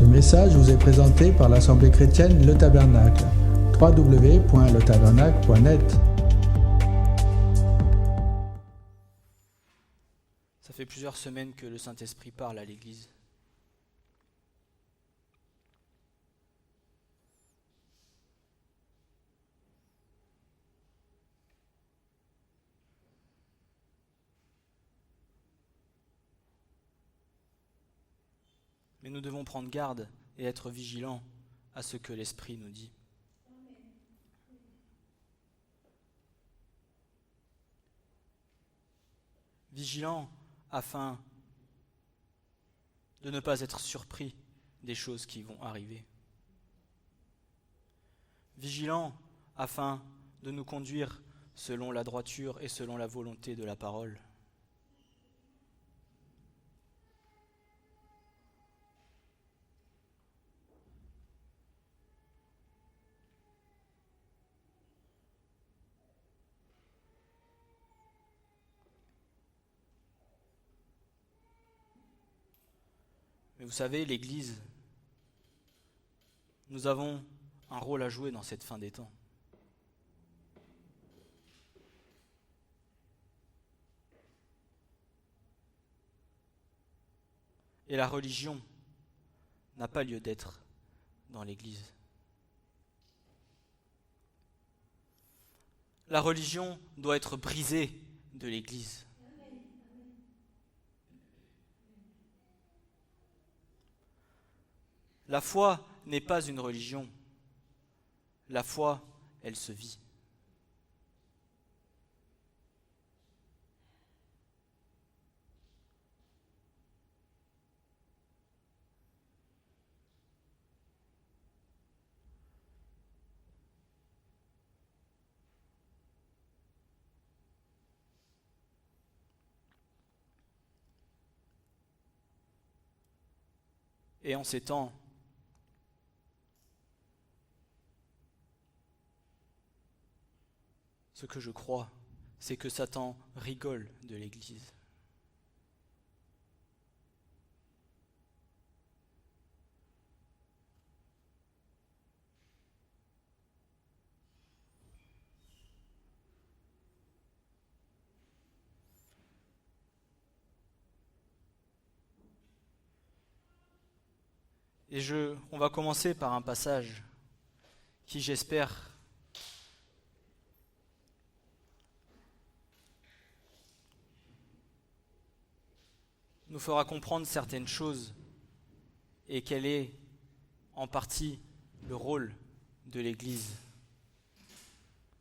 Ce message vous est présenté par l'Assemblée chrétienne Le Tabernacle. www.letabernacle.net. Ça fait plusieurs semaines que le Saint-Esprit parle à l'Église. Mais nous devons prendre garde et être vigilants à ce que l'Esprit nous dit. Vigilants afin de ne pas être surpris des choses qui vont arriver. Vigilants afin de nous conduire selon la droiture et selon la volonté de la parole. Mais vous savez, l'Église, nous avons un rôle à jouer dans cette fin des temps. Et la religion n'a pas lieu d'être dans l'Église. La religion doit être brisée de l'Église. La foi n'est pas une religion. La foi, elle se vit. Et en ces temps, ce que je crois, c'est que Satan rigole de l'Église. Et on va commencer par un passage qui, j'espère, nous fera comprendre certaines choses et quel est en partie le rôle de l'Église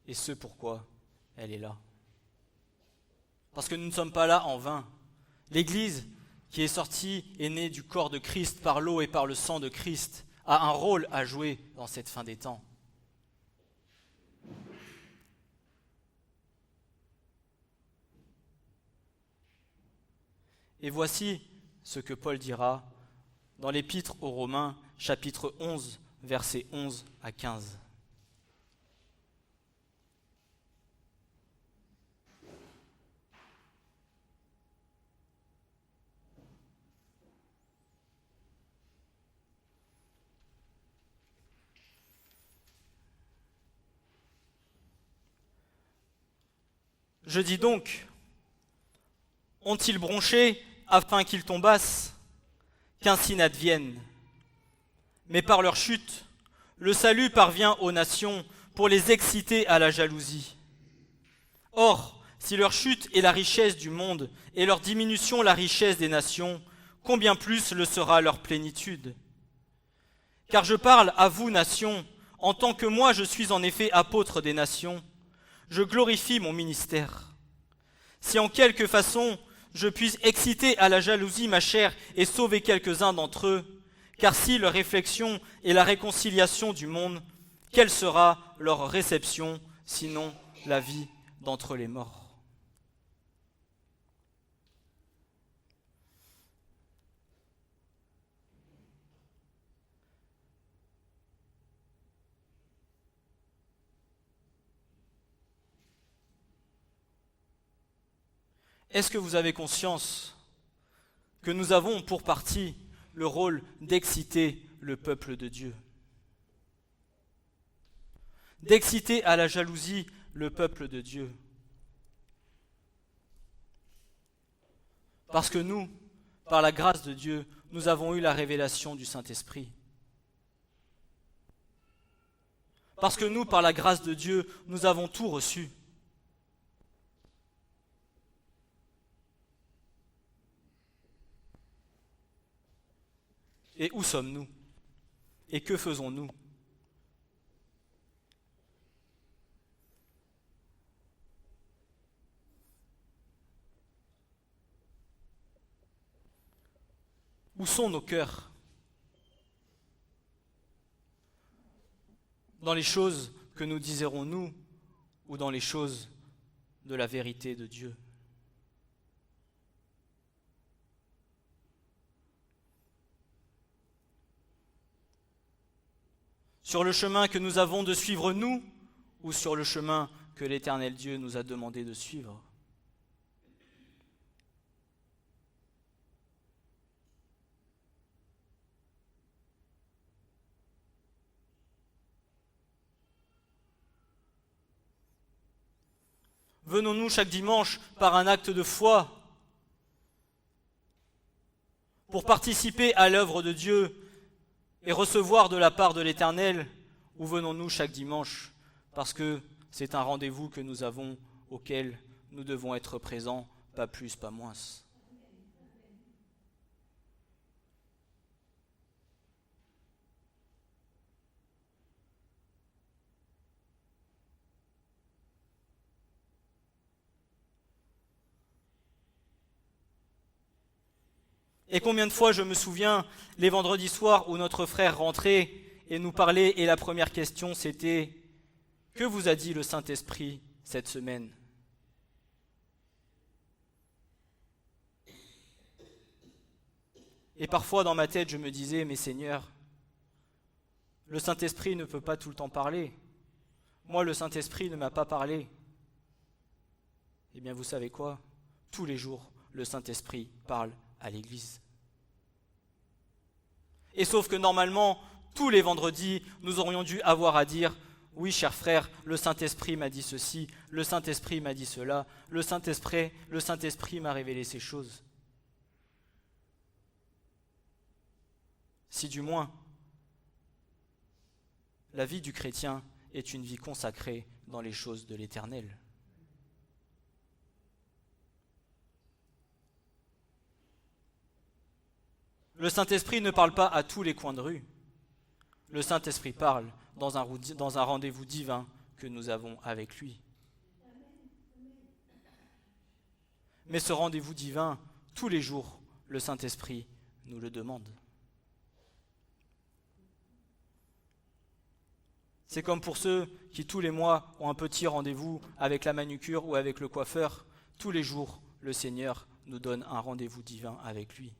et ce pourquoi elle est là. Parce que nous ne sommes pas là en vain. L'Église qui est sortie et née du corps de Christ par l'eau et par le sang de Christ a un rôle à jouer dans cette fin des temps. Et voici ce que Paul dira dans l'Épître aux Romains, chapitre 11, versets 11 à 15. Je dis donc, ont-ils bronché afin qu'ils tombassent, qu'ainsi n'advienne. Mais par leur chute, le salut parvient aux nations pour les exciter à la jalousie. Or, si leur chute est la richesse du monde et leur diminution la richesse des nations, combien plus le sera leur plénitude ? Car je parle à vous, nations, en tant que moi je suis en effet apôtre des nations, je glorifie mon ministère. Si en quelque façon je puisse exciter à la jalousie ma chair et sauver quelques-uns d'entre eux, car si leur réflexion est la réconciliation du monde, quelle sera leur réception, sinon la vie d'entre les morts ? Est-ce que vous avez conscience que nous avons pour partie le rôle d'exciter le peuple de Dieu. D'exciter à la jalousie le peuple de Dieu. Parce que nous, par la grâce de Dieu, nous avons eu la révélation du Saint-Esprit. Parce que nous, par la grâce de Dieu, nous avons tout reçu. Et où sommes-nous? Et que faisons-nous? Où sont nos cœurs? Dans les choses que nous désirons nous ou dans les choses de la vérité de Dieu? Sur le chemin que nous avons de suivre nous ou sur le chemin que l'Éternel Dieu nous a demandé de suivre? Venons-nous chaque dimanche par un acte de foi pour participer à l'œuvre de Dieu et recevoir de la part de l'Éternel, ou venons-nous chaque dimanche parce que c'est un rendez-vous que nous avons auquel nous devons être présents, pas plus, pas moins? Et combien de fois je me souviens les vendredis soirs où notre frère rentrait et nous parlait et la première question c'était « Que vous a dit le Saint-Esprit cette semaine ?» Et parfois dans ma tête je me disais « Mais Seigneur, le Saint-Esprit ne peut pas tout le temps parler. Moi le Saint-Esprit ne m'a pas parlé. » Eh bien vous savez quoi? Tous les jours le Saint-Esprit parle à l'Église. Et sauf que normalement, tous les vendredis, nous aurions dû avoir à dire « Oui, cher frère, le Saint-Esprit m'a dit ceci, le Saint-Esprit m'a dit cela, le Saint-Esprit m'a révélé ces choses. » Si du moins, la vie du chrétien est une vie consacrée dans les choses de l'Éternel. Le Saint-Esprit ne parle pas à tous les coins de rue. Le Saint-Esprit parle dans un rendez-vous divin que nous avons avec lui. Mais ce rendez-vous divin, tous les jours, le Saint-Esprit nous le demande. C'est comme pour ceux qui tous les mois ont un petit rendez-vous avec la manucure ou avec le coiffeur. Tous les jours, le Seigneur nous donne un rendez-vous divin avec lui.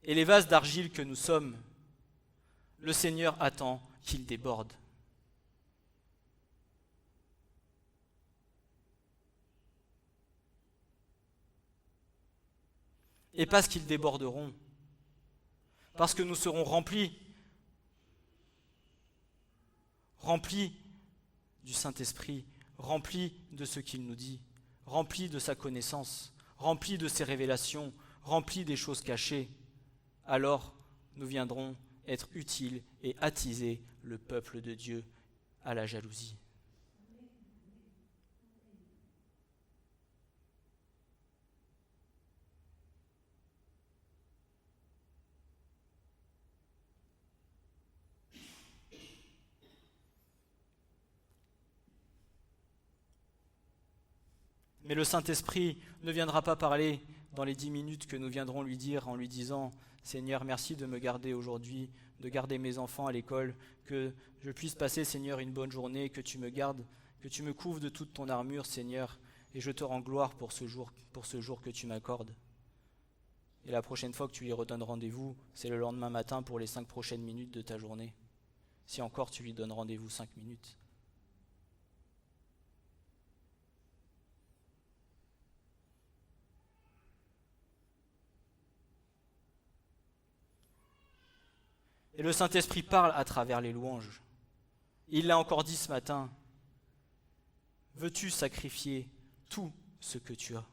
Et les vases d'argile que nous sommes, le Seigneur attend qu'ils débordent. Et parce qu'ils déborderont, parce que nous serons remplis du Saint-Esprit, remplis de ce qu'il nous dit, remplis de sa connaissance, remplis de ses révélations, remplis des choses cachées, alors nous viendrons être utiles et attiser le peuple de Dieu à la jalousie. Mais le Saint-Esprit ne viendra pas parler dans les 10 minutes que nous viendrons lui dire en lui disant « Seigneur, merci de me garder aujourd'hui, de garder mes enfants à l'école, que je puisse passer, Seigneur, une bonne journée, que tu me gardes, que tu me couvres de toute ton armure, Seigneur, et je te rends gloire pour ce jour que tu m'accordes. » Et la prochaine fois que tu lui redonnes rendez-vous, c'est le lendemain matin pour les 5 prochaines minutes de ta journée. Si encore tu lui donnes rendez-vous 5 minutes. Et le Saint-Esprit parle à travers les louanges. Il l'a encore dit ce matin. Veux-tu sacrifier tout ce que tu as ?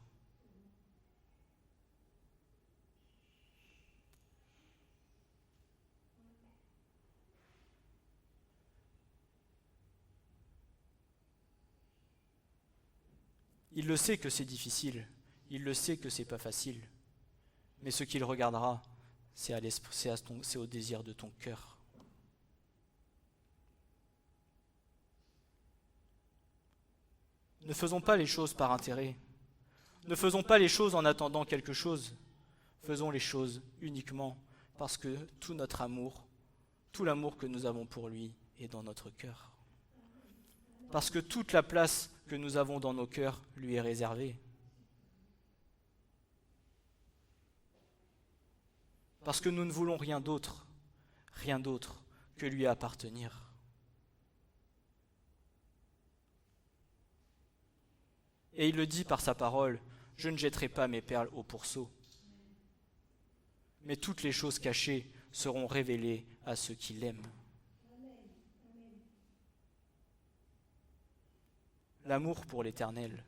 Il le sait que c'est difficile, il le sait que c'est pas facile, mais ce qu'il regardera, c'est au désir de ton cœur. Ne faisons pas les choses par intérêt, ne faisons pas les choses en attendant quelque chose, faisons les choses uniquement parce que tout notre amour, tout l'amour que nous avons pour lui est dans notre cœur. Parce que toute la place que nous avons dans nos cœurs lui est réservée. Parce que nous ne voulons rien d'autre que lui appartenir. Et il le dit par sa parole, je ne jetterai pas mes perles au pourceau. Mais toutes les choses cachées seront révélées à ceux qui l'aiment. L'amour pour l'Éternel.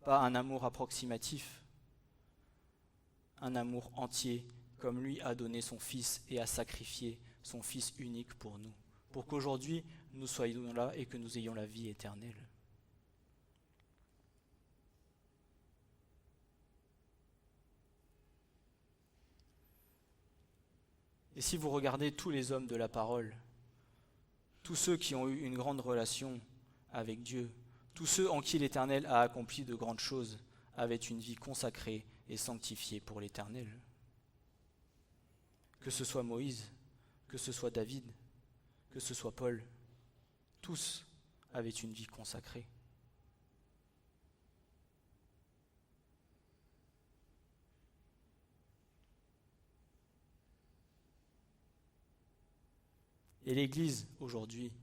Pas un amour approximatif, un amour entier, comme lui a donné son Fils et a sacrifié son Fils unique pour nous, pour qu'aujourd'hui nous soyons là et que nous ayons la vie éternelle. Et si vous regardez tous les hommes de la parole, tous ceux qui ont eu une grande relation avec Dieu, tous ceux en qui l'Éternel a accompli de grandes choses, avaient une vie consacrée et sanctifiée pour l'Éternel. Que ce soit Moïse, que ce soit David, que ce soit Paul, tous avaient une vie consacrée. Et l'Église, aujourd'hui,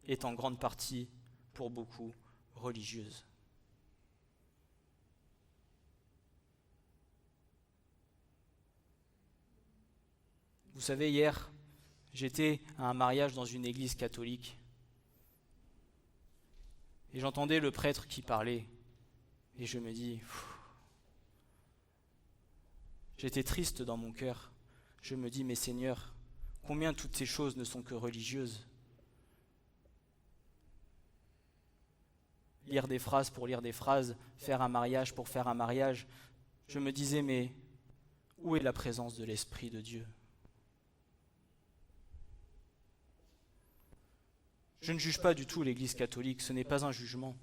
est en grande partie, pour beaucoup, religieuse. Vous savez, hier, j'étais à un mariage dans une église catholique et j'entendais le prêtre qui parlait et je me dis, j'étais triste dans mon cœur. Je me dis, mais Seigneur, combien toutes ces choses ne sont que religieuses ? Lire des phrases pour lire des phrases, faire un mariage pour faire un mariage. Je me disais, mais où est la présence de l'Esprit de Dieu ? Je ne juge pas du tout l'Église catholique, ce n'est pas un jugement.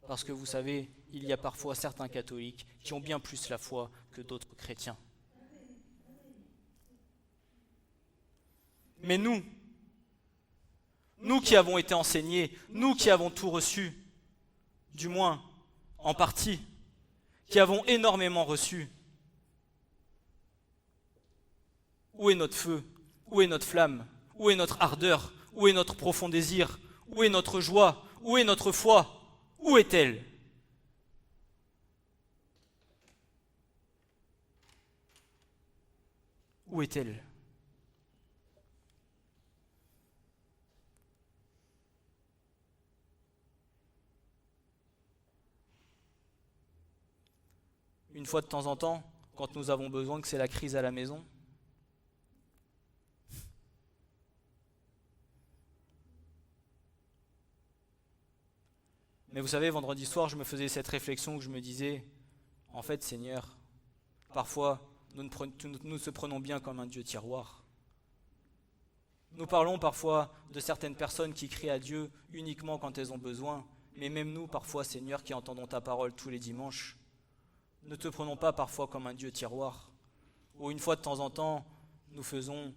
Parce que vous savez, il y a parfois certains catholiques qui ont bien plus la foi que d'autres chrétiens. Mais nous qui avons été enseignés, nous qui avons tout reçu, du moins en partie, qui avons énormément reçu, où est notre feu ? Où est notre flamme ? Où est notre ardeur ? Où est notre profond désir ? Où est notre joie ? Où est notre foi ? Où est-elle ? Où est-elle ? Une fois de temps en temps, quand nous avons besoin que c'est la crise à la maison, mais vous savez, vendredi soir, je me faisais cette réflexion où je me disais, en fait, Seigneur, parfois, nous se prenons bien comme un Dieu tiroir. Nous parlons parfois de certaines personnes qui crient à Dieu uniquement quand elles ont besoin, mais même nous, parfois, Seigneur, qui entendons ta parole tous les dimanches, ne te prenons pas parfois comme un Dieu tiroir, où une fois de temps en temps, nous faisons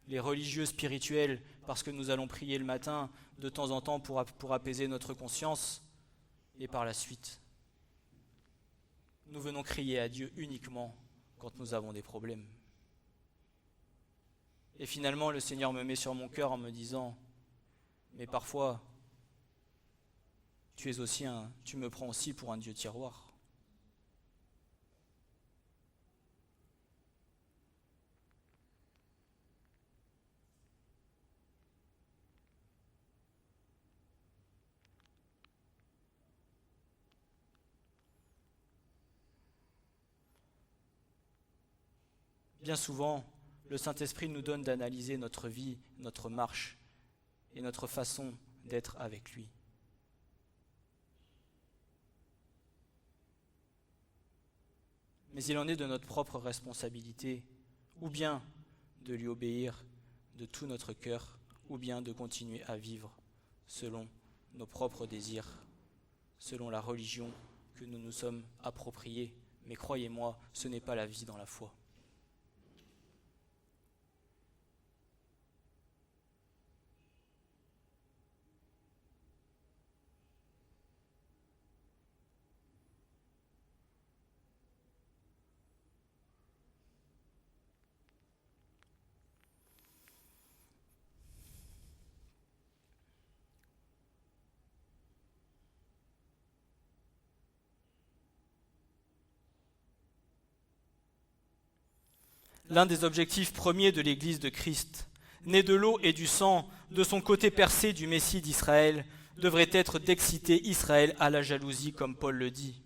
les religieux spirituels parce que nous allons prier le matin de temps en temps pour apaiser notre conscience, et par la suite, nous venons crier à Dieu uniquement quand nous avons des problèmes. Et finalement, le Seigneur me met sur mon cœur en me disant, mais parfois, tu me prends aussi pour un Dieu tiroir. Bien souvent, le Saint-Esprit nous donne d'analyser notre vie, notre marche et notre façon d'être avec lui. Mais il en est de notre propre responsabilité, ou bien de lui obéir de tout notre cœur, ou bien de continuer à vivre selon nos propres désirs, selon la religion que nous nous sommes appropriée. Mais croyez-moi, ce n'est pas la vie dans la foi. L'un des objectifs premiers de l'Église de Christ, né de l'eau et du sang, de son côté percé du Messie d'Israël, devrait être d'exciter Israël à la jalousie, comme Paul le dit.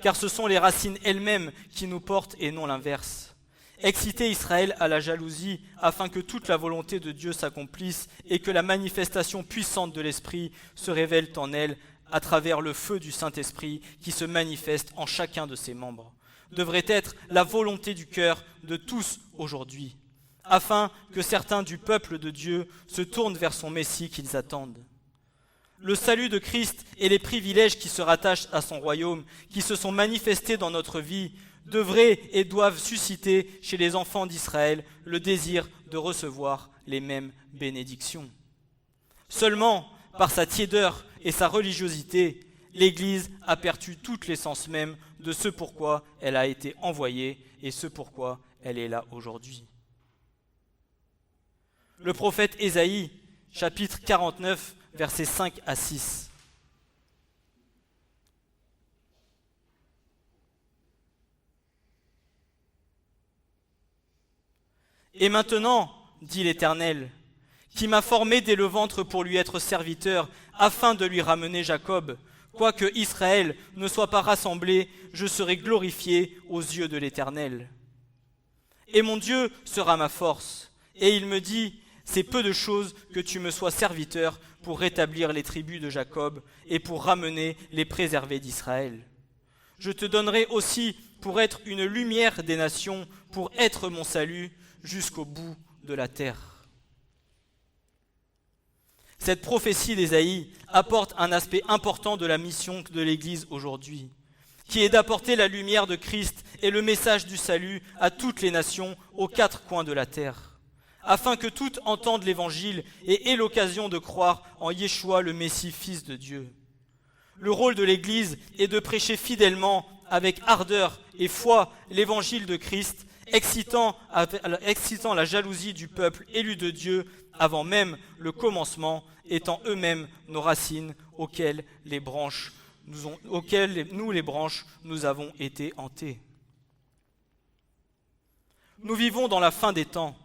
Car ce sont les racines elles-mêmes qui nous portent et non l'inverse. Exciter Israël à la jalousie afin que toute la volonté de Dieu s'accomplisse et que la manifestation puissante de l'Esprit se révèle en elle à travers le feu du Saint-Esprit qui se manifeste en chacun de ses membres, devrait être la volonté du cœur de tous aujourd'hui, afin que certains du peuple de Dieu se tournent vers son Messie qu'ils attendent. Le salut de Christ et les privilèges qui se rattachent à son royaume, qui se sont manifestés dans notre vie, devraient et doivent susciter chez les enfants d'Israël le désir de recevoir les mêmes bénédictions. Seulement, par sa tiédeur et sa religiosité, l'Église a perdu toute l'essence même de ce pourquoi elle a été envoyée et ce pourquoi elle est là aujourd'hui. Le prophète Ésaïe, chapitre 49, versets 5 à 6. Et maintenant, dit l'Éternel, qui m'a formé dès le ventre pour lui être serviteur, afin de lui ramener Jacob, quoique Israël ne soit pas rassemblé, je serai glorifié aux yeux de l'Éternel. Et mon Dieu sera ma force. Et il me dit, c'est peu de choses que tu me sois serviteur pour rétablir les tribus de Jacob et pour ramener les préservés d'Israël. Je te donnerai aussi pour être une lumière des nations, pour être mon salut jusqu'au bout de la terre. Cette prophétie d'Ésaïe apporte un aspect important de la mission de l'Église aujourd'hui, qui est d'apporter la lumière de Christ et le message du salut à toutes les nations aux quatre coins de la terre, afin que toutes entendent l'Évangile et aient l'occasion de croire en Yeshua, le Messie, Fils de Dieu. Le rôle de l'Église est de prêcher fidèlement, avec ardeur et foi, l'Évangile de Christ, excitant la jalousie du peuple élu de Dieu avant même le commencement, étant eux-mêmes nos racines auxquelles les branches nous avons été hantés. Nous vivons dans la fin des temps,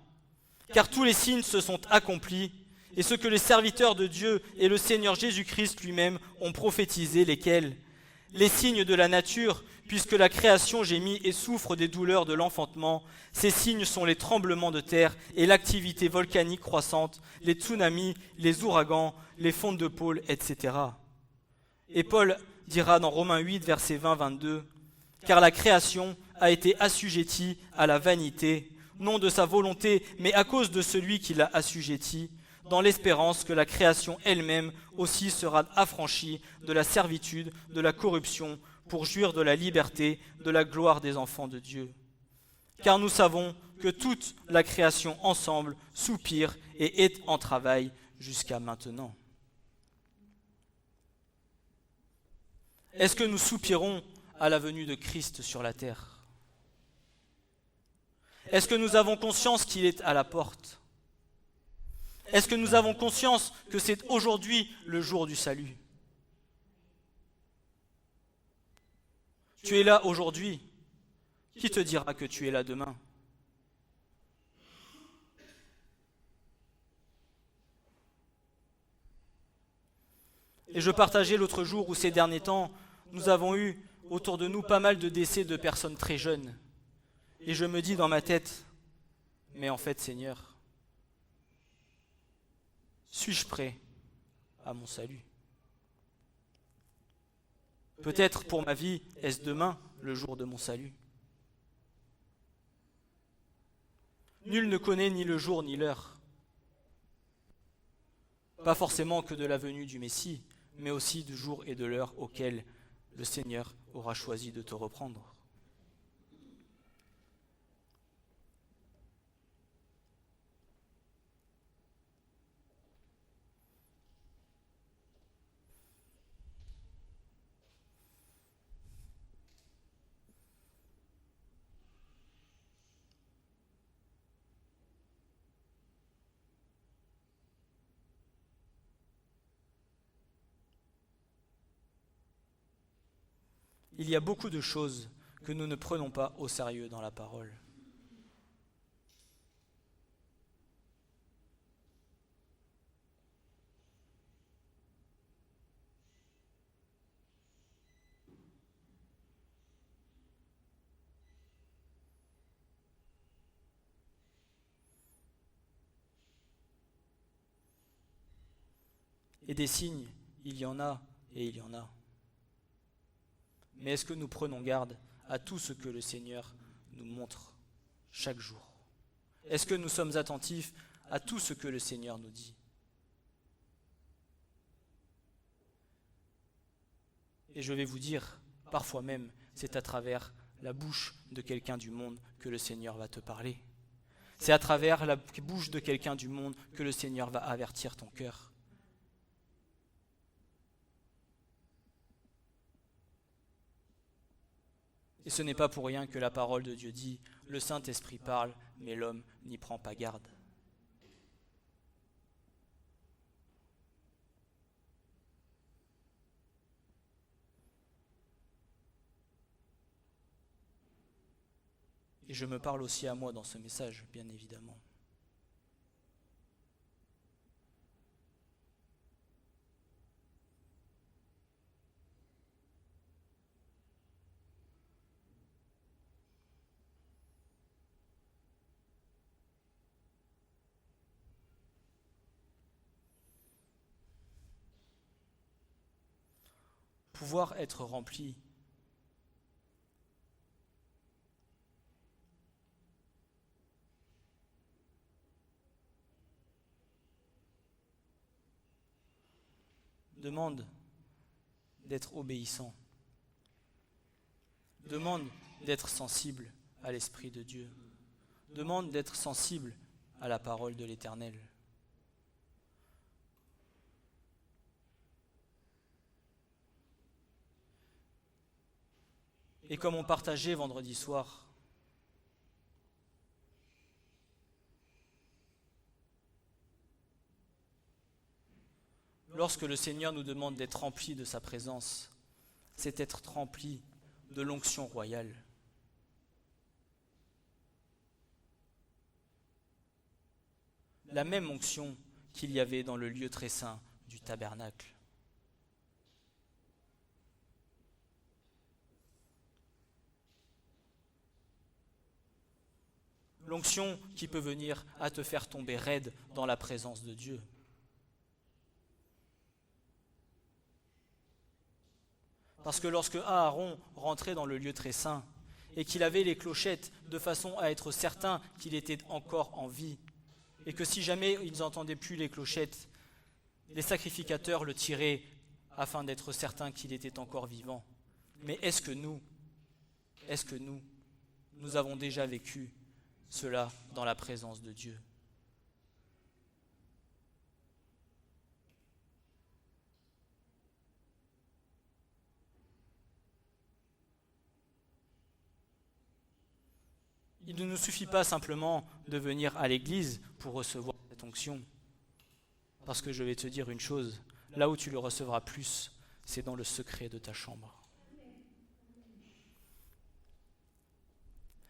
car tous les signes se sont accomplis, et ce que les serviteurs de Dieu et le Seigneur Jésus-Christ lui-même ont prophétisé, lesquels? Les signes de la nature, puisque la création gémit et souffre des douleurs de l'enfantement. Ces signes sont les tremblements de terre et l'activité volcanique croissante, les tsunamis, les ouragans, les fontes de pôle, etc. Et Paul dira dans Romains 8, versets 20-22, « Car la création a été assujettie à la vanité, non de sa volonté, mais à cause de celui qui l'a assujettie, dans l'espérance que la création elle-même aussi sera affranchie de la servitude, de la corruption, pour jouir de la liberté, de la gloire des enfants de Dieu. Car nous savons que toute la création ensemble soupire et est en travail jusqu'à maintenant. » Est-ce que nous soupirons à la venue de Christ sur la terre? Est-ce que nous avons conscience qu'il est à la porte? Est-ce que nous avons conscience que c'est aujourd'hui le jour du salut? Tu es là aujourd'hui. Qui te dira que tu es là demain? Et je partageais l'autre jour où ces derniers temps, nous avons eu autour de nous pas mal de décès de personnes très jeunes. Et je me dis dans ma tête, Mais en fait, Seigneur, suis-je prêt à mon salut? Peut-être pour ma vie, est-ce demain le jour de mon salut? Nul ne connaît ni le jour ni l'heure. Pas forcément que de la venue du Messie, mais aussi du jour et de l'heure auquel le Seigneur aura choisi de te reprendre. Il y a beaucoup de choses que nous ne prenons pas au sérieux dans la parole. Et des signes, il y en a et il y en a. Mais est-ce que nous prenons garde à tout ce que le Seigneur nous montre chaque jour? Est-ce que nous sommes attentifs à tout ce que le Seigneur nous dit? Et je vais vous dire, parfois même, c'est à travers la bouche de quelqu'un du monde que le Seigneur va te parler. C'est à travers la bouche de quelqu'un du monde que le Seigneur va avertir ton cœur. Et ce n'est pas pour rien que la parole de Dieu dit « Le Saint-Esprit parle, mais l'homme n'y prend pas garde ». Et je me parle aussi à moi dans ce message, bien évidemment. Pouvoir être rempli demande d'être obéissant, demande d'être sensible à l'Esprit de Dieu, demande d'être sensible à la parole de l'Éternel. Et comme on partageait vendredi soir, lorsque le Seigneur nous demande d'être remplis de sa présence, c'est être rempli de l'onction royale. La même onction qu'il y avait dans le lieu très saint du tabernacle. L'onction qui peut venir à te faire tomber raide dans la présence de Dieu. Parce que lorsque Aaron rentrait dans le lieu très saint et qu'il avait les clochettes de façon à être certain qu'il était encore en vie, et que si jamais ils n'entendaient plus les clochettes, les sacrificateurs le tiraient afin d'être certains qu'il était encore vivant. Mais est-ce que nous avons déjà vécu cela dans la présence de Dieu? Il ne nous suffit pas simplement de venir à l'église pour recevoir cette onction. Parce que je vais te dire une chose, là où tu le recevras plus, c'est dans le secret de ta chambre.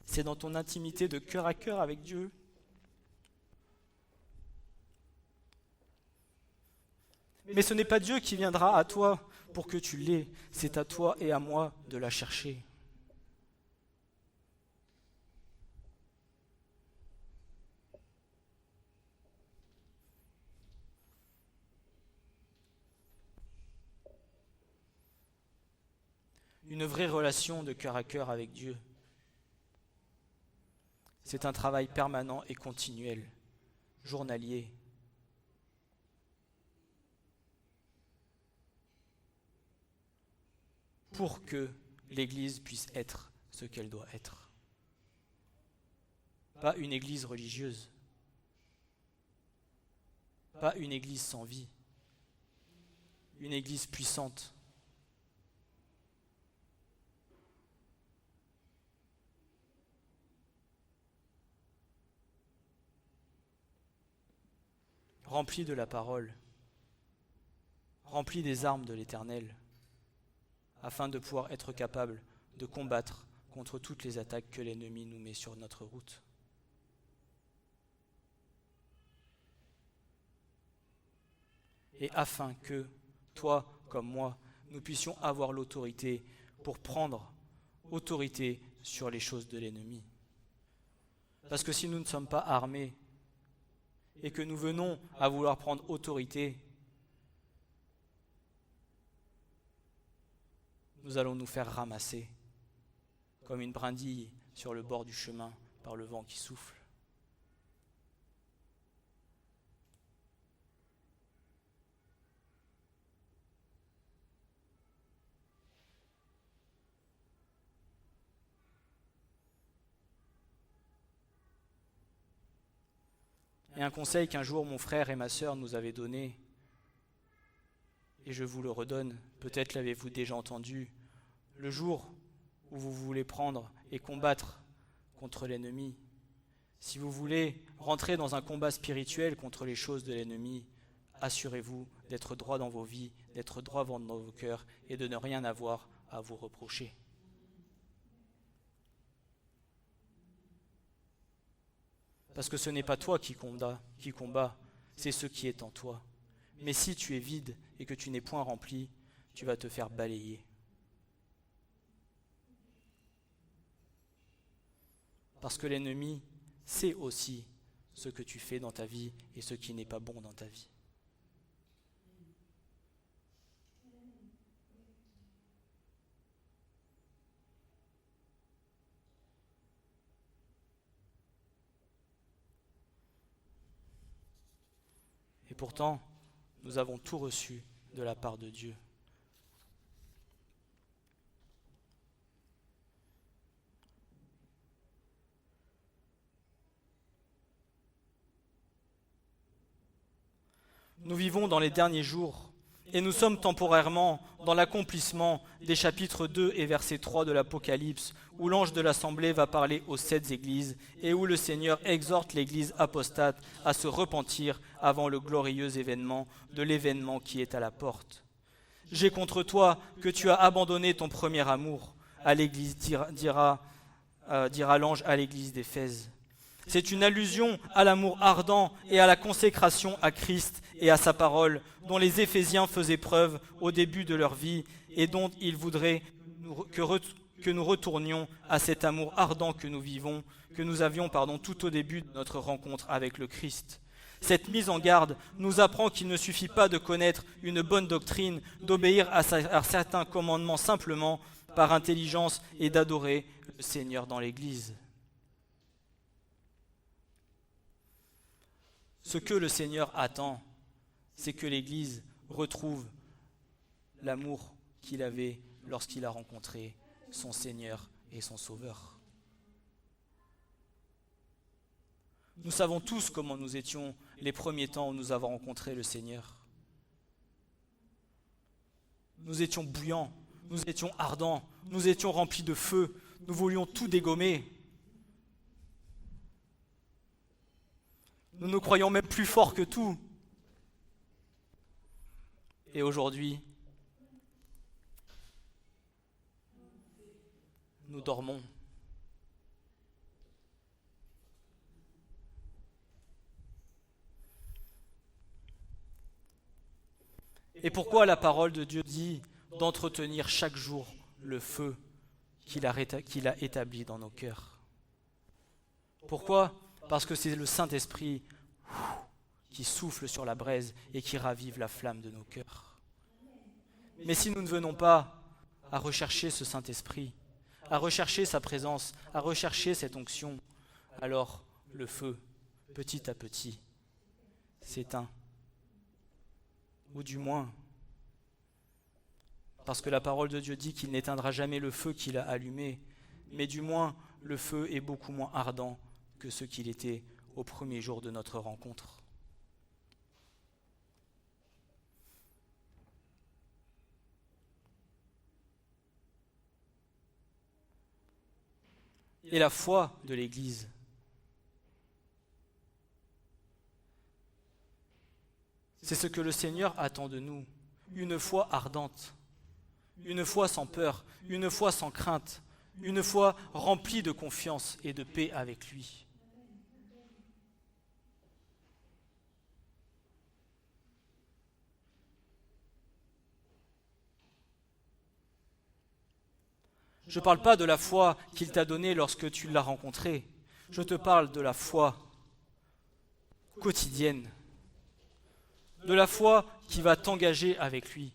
C'est dans ton intimité de cœur à cœur avec Dieu. Mais ce n'est pas Dieu qui viendra à toi pour que tu l'aies, c'est à toi et à moi de la chercher. une vraie relation de cœur à cœur avec Dieu. C'est un travail permanent et continuel, journalier. Pour que l'Église puisse être ce qu'elle doit être. Pas une Église religieuse, pas une Église sans vie, une Église puissante. Remplie de la parole, remplie des armes de l'Éternel, afin de pouvoir être capable de combattre contre toutes les attaques que l'ennemi nous met sur notre route. Et afin que, toi comme moi, nous puissions avoir l'autorité pour prendre autorité sur les choses de l'ennemi. Parce que si nous ne sommes pas armés et que nous venons à vouloir prendre autorité, nous allons nous faire ramasser comme une brindille sur le bord du chemin par le vent qui souffle. Et un conseil qu'un jour mon frère et ma sœur nous avaient donné, et je vous le redonne, peut-être l'avez-vous déjà entendu, le jour où vous voulez prendre et combattre contre l'ennemi, si vous voulez rentrer dans un combat spirituel contre les choses de l'ennemi, assurez-vous d'être droit dans vos vies, d'être droit dans vos cœurs et de ne rien avoir à vous reprocher. Parce que ce n'est pas toi qui combat, c'est ce qui est en toi. Mais si tu es vide et que tu n'es point rempli, tu vas te faire balayer. Parce que l'ennemi sait aussi ce que tu fais dans ta vie et ce qui n'est pas bon dans ta vie. Et pourtant, nous avons tout reçu de la part de Dieu. Nous vivons dans les derniers jours et nous sommes temporairement dans l'accomplissement des chapitres 2 et verset 3 de l'Apocalypse, où l'ange de l'Assemblée va parler aux 7 églises et où le Seigneur exhorte l'église apostate à se repentir avant le glorieux événement de l'événement qui est à la porte. « J'ai contre toi que tu as abandonné ton premier amour », à l'église dira l'ange à l'église d'Éphèse. C'est une allusion à l'amour ardent et à la consécration à Christ et à sa parole, dont les Éphésiens faisaient preuve au début de leur vie et dont ils voudraient que nous retournions à cet amour ardent que nous avions tout au début de notre rencontre avec le Christ. Cette mise en garde nous apprend qu'il ne suffit pas de connaître une bonne doctrine, d'obéir à certains commandements simplement par intelligence et d'adorer le Seigneur dans l'Église. Ce que le Seigneur attend, c'est que l'Église retrouve l'amour qu'il avait lorsqu'il a rencontré son Seigneur et son Sauveur. Nous savons tous comment nous étions les premiers temps où nous avons rencontré le Seigneur. Nous étions bouillants, nous étions ardents, nous étions remplis de feu, nous voulions tout dégommer. Nous nous croyons même plus forts que tout. Et aujourd'hui, nous dormons. Et pourquoi la parole de Dieu dit d'entretenir chaque jour le feu qu'il a établi dans nos cœurs? Pourquoi ? Parce que c'est le Saint-Esprit qui souffle sur la braise et qui ravive la flamme de nos cœurs. Mais si nous ne venons pas à rechercher ce Saint-Esprit, à rechercher sa présence, à rechercher cette onction, alors le feu, petit à petit, s'éteint. Ou du moins, parce que la parole de Dieu dit qu'il n'éteindra jamais le feu qu'il a allumé, mais du moins le feu est beaucoup moins ardent que ce qu'il était au premier jour de notre rencontre. Et la foi de l'Église, c'est ce que le Seigneur attend de nous, une foi ardente, une foi sans peur, une foi sans crainte, une foi remplie de confiance et de paix avec lui. Je ne parle pas de la foi qu'il t'a donnée lorsque tu l'as rencontré. Je te parle de la foi quotidienne, de la foi qui va t'engager avec lui,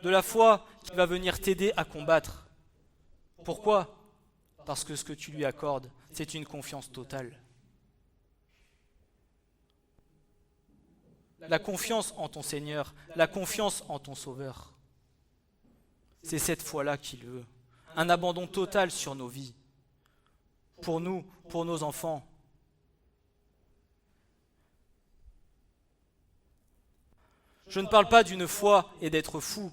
de la foi qui va venir t'aider à combattre. Pourquoi ? Parce que ce que tu lui accordes, c'est une confiance totale. La confiance en ton Seigneur, la confiance en ton Sauveur. C'est cette foi-là qu'il veut. Un abandon total sur nos vies, pour nous, pour nos enfants. Je ne parle pas d'une foi et d'être fou,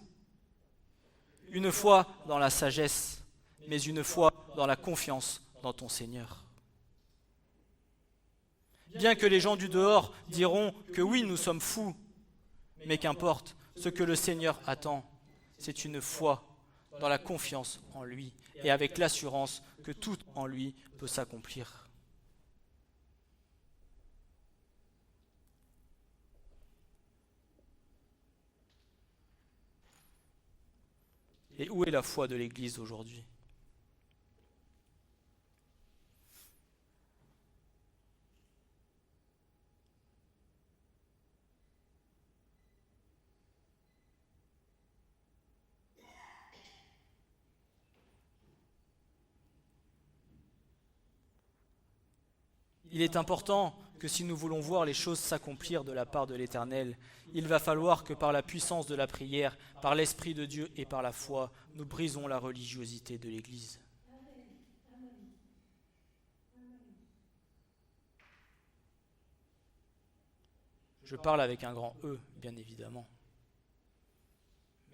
une foi dans la sagesse, mais une foi dans la confiance dans ton Seigneur. Bien que les gens du dehors diront que oui, nous sommes fous, mais qu'importe, ce que le Seigneur attend, c'est une foi dans la confiance en lui et avec l'assurance que tout en lui peut s'accomplir. Et où est la foi de l'Église aujourd'hui ? Il est important que si nous voulons voir les choses s'accomplir de la part de l'Éternel, il va falloir que par la puissance de la prière, par l'Esprit de Dieu et par la foi, nous brisons la religiosité de l'Église. Je parle avec un grand E, bien évidemment.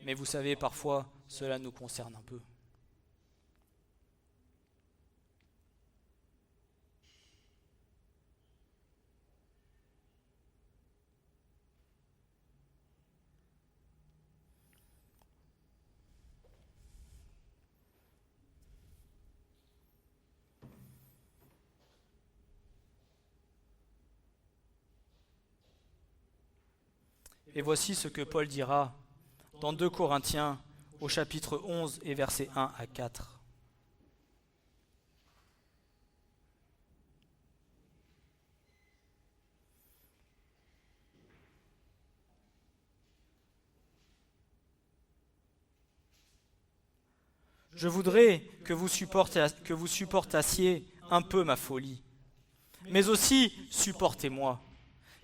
Mais vous savez, parfois, cela nous concerne un peu. Et voici ce que Paul dira dans 2 Corinthiens au chapitre 11 et versets 1 à 4. Je voudrais que vous supportassiez un peu ma folie, mais aussi supportez-moi.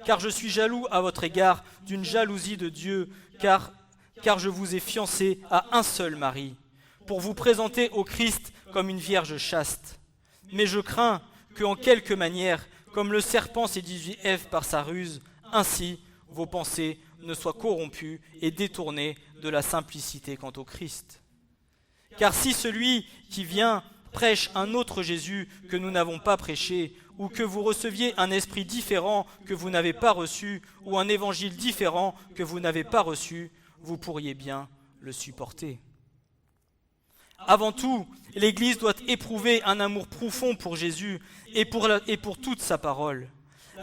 Car je suis jaloux à votre égard d'une jalousie de Dieu, car je vous ai fiancé à un seul mari, pour vous présenter au Christ comme une vierge chaste. Mais je crains qu'en quelque manière, comme le serpent séduit Ève par sa ruse, ainsi vos pensées ne soient corrompues et détournées de la simplicité quant au Christ. Car si celui qui vient prêche un autre Jésus que nous n'avons pas prêché, ou que vous receviez un esprit différent que vous n'avez pas reçu, ou un évangile différent que vous n'avez pas reçu, vous pourriez bien le supporter. Avant tout, l'Église doit éprouver un amour profond pour Jésus et pour toute sa parole.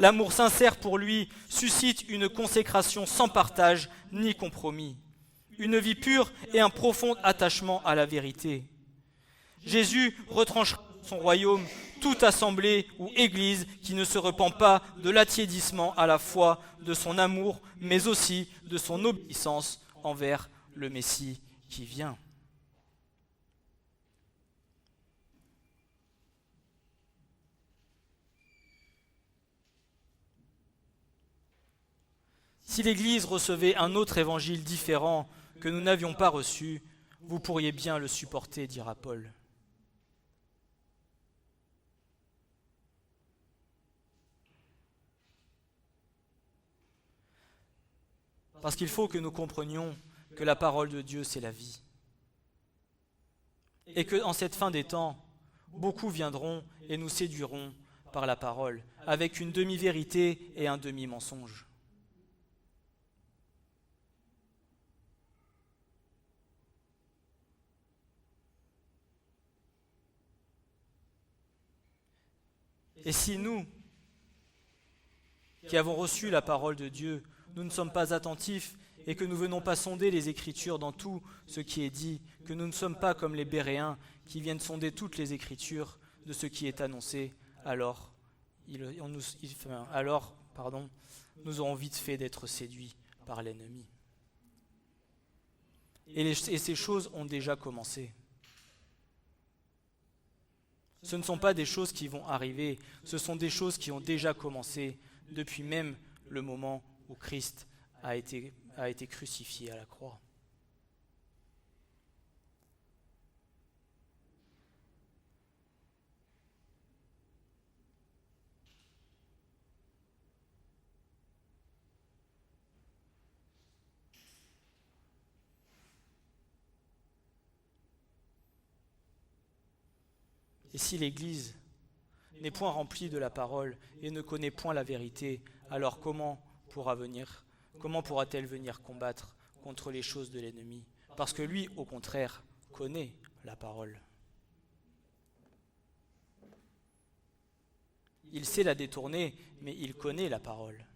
L'amour sincère pour lui suscite une consécration sans partage ni compromis, une vie pure et un profond attachement à la vérité. Jésus retranchera son royaume toute assemblée ou église qui ne se repent pas de l'attiédissement à la fois de son amour, mais aussi de son obéissance envers le Messie qui vient. Si l'Église recevait un autre évangile différent que nous n'avions pas reçu, vous pourriez bien le supporter, dira Paul. Parce qu'il faut que nous comprenions que la parole de Dieu, c'est la vie. Et que en cette fin des temps, beaucoup viendront et nous séduiront par la parole, avec une demi-vérité et un demi-mensonge. Et si nous, qui avons reçu la parole de Dieu, nous ne sommes pas attentifs et que nous ne venons pas sonder les Écritures dans tout ce qui est dit, que nous ne sommes pas comme les Béréens qui viennent sonder toutes les Écritures de ce qui est annoncé, alors nous aurons vite fait d'être séduits par l'ennemi. Et ces choses ont déjà commencé. Ce ne sont pas des choses qui vont arriver, ce sont des choses qui ont déjà commencé depuis même le moment où Christ a été crucifié à la croix. Et si l'Église n'est point remplie de la parole et ne connaît point la vérité, alors comment pourra-t-elle venir combattre contre les choses de l'ennemi? Parce que lui, au contraire, connaît la parole. Il sait la détourner, mais il connaît la parole.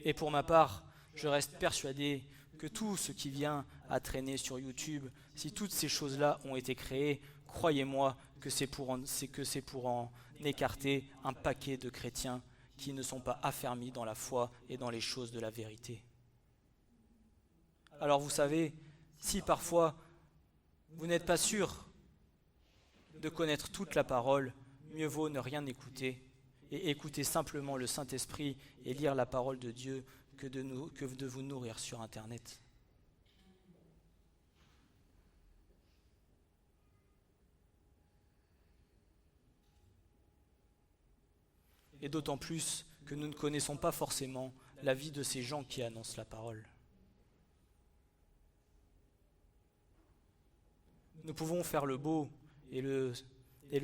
Et pour ma part, je reste persuadé que tout ce qui vient à traîner sur YouTube, si toutes ces choses-là ont été créées, croyez-moi que c'est pour en écarter un paquet de chrétiens qui ne sont pas affermis dans la foi et dans les choses de la vérité. Alors vous savez, si parfois vous n'êtes pas sûr de connaître toute la parole, mieux vaut ne rien écouter et écouter simplement le Saint-Esprit et lire la parole de Dieu que de vous nourrir sur Internet. Et d'autant plus que nous ne connaissons pas forcément la vie de ces gens qui annoncent la parole. Nous pouvons faire le beau et le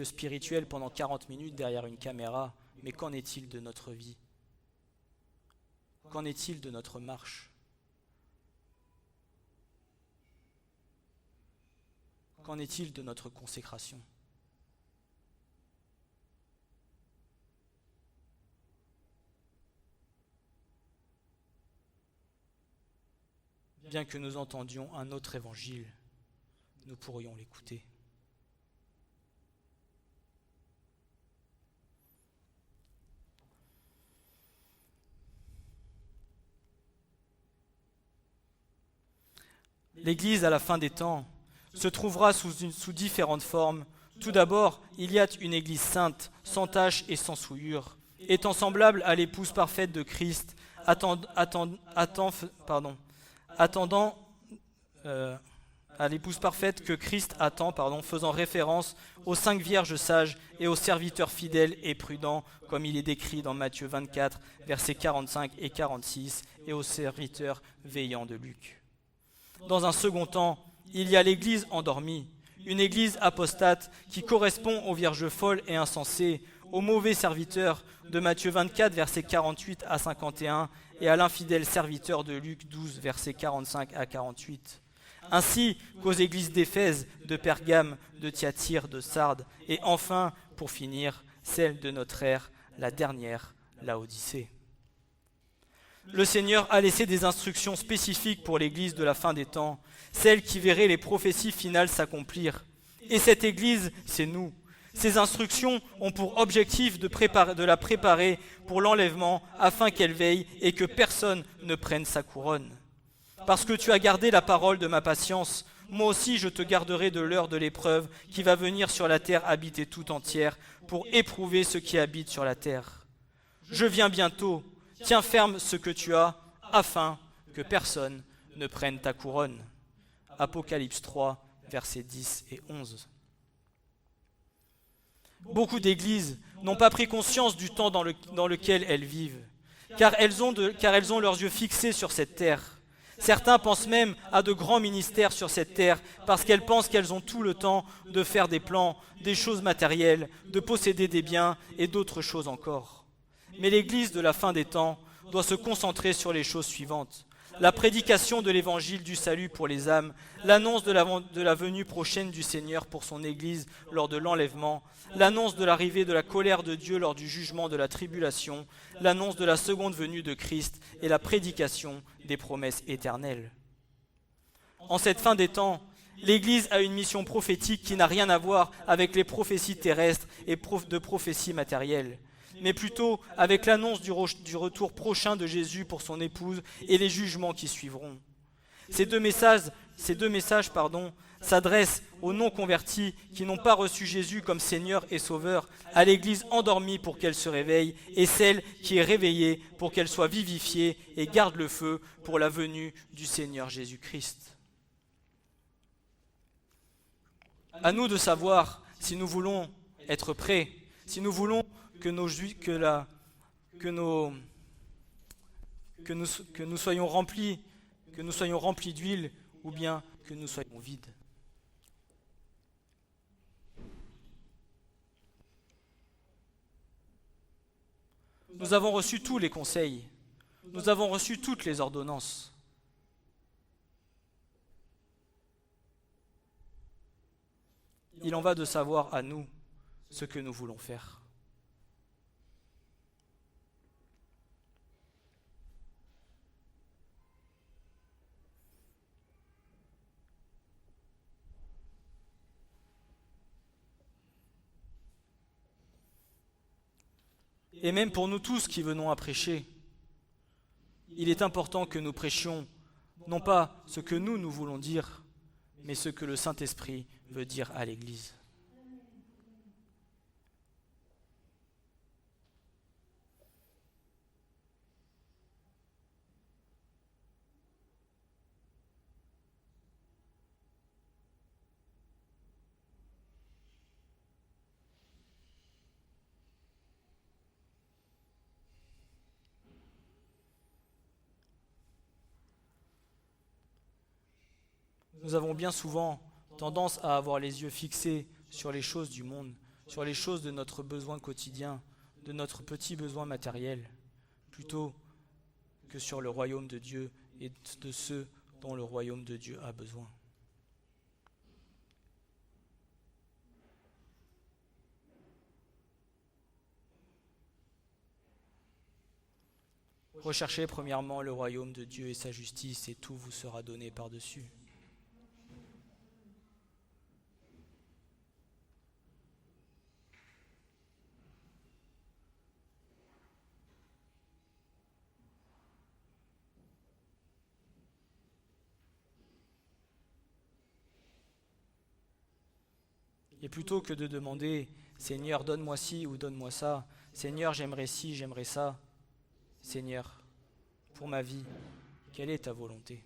spirituel pendant 40 minutes derrière une caméra, mais qu'en est-il de notre vie? Qu'en est-il de notre marche? Qu'en est-il de notre consécration? Bien que nous entendions un autre évangile, nous pourrions l'écouter. L'Église, à la fin des temps, se trouvera sous différentes formes. Tout d'abord, il y a une Église sainte, sans tache et sans souillure, étant semblable à l'épouse parfaite de Christ, à l'épouse parfaite que Christ attend, faisant référence aux 5 vierges sages et aux serviteurs fidèles et prudents, comme il est décrit dans Matthieu 24, versets 45 et 46, et aux serviteurs veillants de Luc. Dans un second temps, il y a l'Église endormie, une Église apostate qui correspond aux vierges folles et insensées, aux mauvais serviteurs de Matthieu 24, versets 48 à 51, et à l'infidèle serviteur de Luc 12, versets 45 à 48. Ainsi qu'aux églises d'Éphèse, de Pergame, de Thyatire, de Sardes, et enfin, pour finir, celle de notre ère, la dernière, Laodicée. Le Seigneur a laissé des instructions spécifiques pour l'Église de la fin des temps, celle qui verrait les prophéties finales s'accomplir. Et cette Église, c'est nous. Ces instructions ont pour objectif de la préparer pour l'enlèvement, afin qu'elle veille et que personne ne prenne sa couronne. Parce que tu as gardé la parole de ma patience, moi aussi je te garderai de l'heure de l'épreuve qui va venir sur la terre habitée tout entière pour éprouver ceux qui habitent sur la terre. Je viens bientôt, tiens ferme ce que tu as, afin que personne ne prenne ta couronne. Apocalypse 3, versets 10 et 11. Beaucoup d'églises n'ont pas pris conscience du temps dans lequel elles vivent, car elles ont leurs yeux fixés sur cette terre. Certains pensent même à de grands ministères sur cette terre parce qu'elles pensent qu'elles ont tout le temps de faire des plans, des choses matérielles, de posséder des biens et d'autres choses encore. Mais l'Église de la fin des temps doit se concentrer sur les choses suivantes. La prédication de l'évangile du salut pour les âmes, l'annonce de la venue prochaine du Seigneur pour son Église lors de l'enlèvement, l'annonce de l'arrivée de la colère de Dieu lors du jugement de la tribulation, l'annonce de la seconde venue de Christ et la prédication des promesses éternelles. En cette fin des temps, l'Église a une mission prophétique qui n'a rien à voir avec les prophéties terrestres et de prophéties matérielles, mais plutôt avec l'annonce du retour prochain de Jésus pour son épouse et les jugements qui suivront. Ces deux messages s'adressent aux non-convertis qui n'ont pas reçu Jésus comme Seigneur et Sauveur, à l'Église endormie pour qu'elle se réveille, et celle qui est réveillée pour qu'elle soit vivifiée et garde le feu pour la venue du Seigneur Jésus-Christ. À nous de savoir si nous voulons être prêts, si nous voulons que nous soyons remplis d'huile, ou bien que nous soyons vides. Nous avons reçu tous les conseils, nous avons reçu toutes les ordonnances. Il en va de savoir à nous ce que nous voulons faire. Et même pour nous tous qui venons à prêcher, il est important que nous prêchions non pas ce que nous voulons dire, mais ce que le Saint-Esprit veut dire à l'Église. Nous avons bien souvent tendance à avoir les yeux fixés sur les choses du monde, sur les choses de notre besoin quotidien, de notre petit besoin matériel, plutôt que sur le royaume de Dieu et de ceux dont le royaume de Dieu a besoin. Recherchez premièrement le royaume de Dieu et sa justice, et tout vous sera donné par-dessus. Et plutôt que de demander « Seigneur, donne-moi ci ou donne-moi ça »,« Seigneur, j'aimerais ci, j'aimerais ça », « Seigneur, pour ma vie, quelle est ta volonté ?»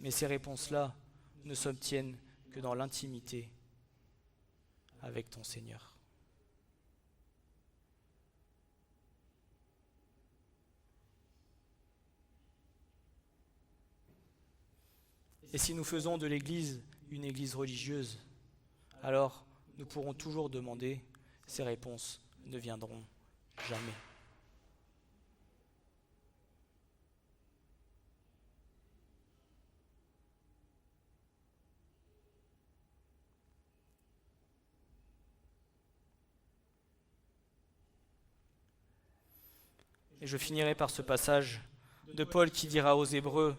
Mais ces réponses-là ne s'obtiennent que dans l'intimité avec ton Seigneur. Et si nous faisons de l'Église une Église religieuse, alors nous pourrons toujours demander, ces réponses ne viendront jamais. Et je finirai par ce passage de Paul qui dira aux Hébreux,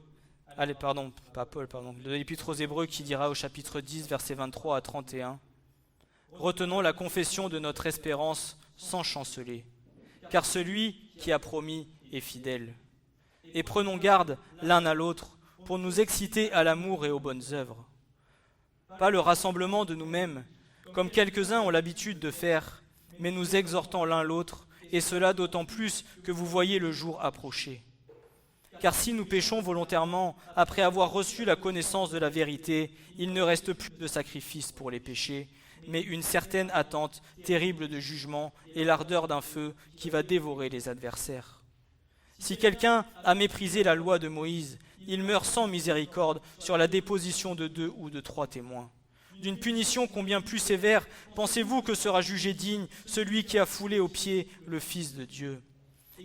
de l'Épître aux Hébreux qui dira au chapitre 10, versets 23 à 31, « Retenons la confession de notre espérance sans chanceler, car celui qui a promis est fidèle. Et prenons garde l'un à l'autre pour nous exciter à l'amour et aux bonnes œuvres. Pas le rassemblement de nous-mêmes, comme quelques-uns ont l'habitude de faire, mais nous exhortant l'un l'autre, et cela d'autant plus que vous voyez le jour approcher. Car si nous péchons volontairement, après avoir reçu la connaissance de la vérité, il ne reste plus de sacrifice pour les péchés, mais une certaine attente terrible de jugement et l'ardeur d'un feu qui va dévorer les adversaires. Si quelqu'un a méprisé la loi de Moïse, il meurt sans miséricorde sur la déposition de 2 ou de 3 témoins. D'une punition combien plus sévère pensez-vous que sera jugé digne celui qui a foulé aux pieds le Fils de Dieu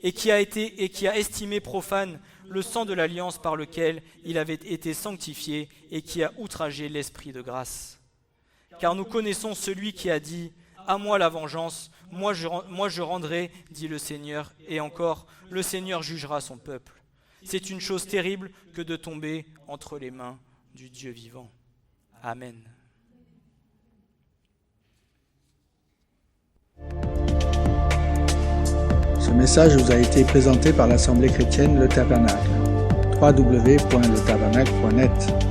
et qui a estimé profane le sang de l'alliance par lequel il avait été sanctifié et qui a outragé l'Esprit de grâce. Car nous connaissons celui qui a dit « À moi la vengeance, moi je rendrai, dit le Seigneur, et encore, le Seigneur jugera son peuple. C'est une chose terrible que de tomber entre les mains du Dieu vivant. » Amen. Ce message vous a été présenté par l'Assemblée chrétienne Le Tabernacle. www.letabernacle.net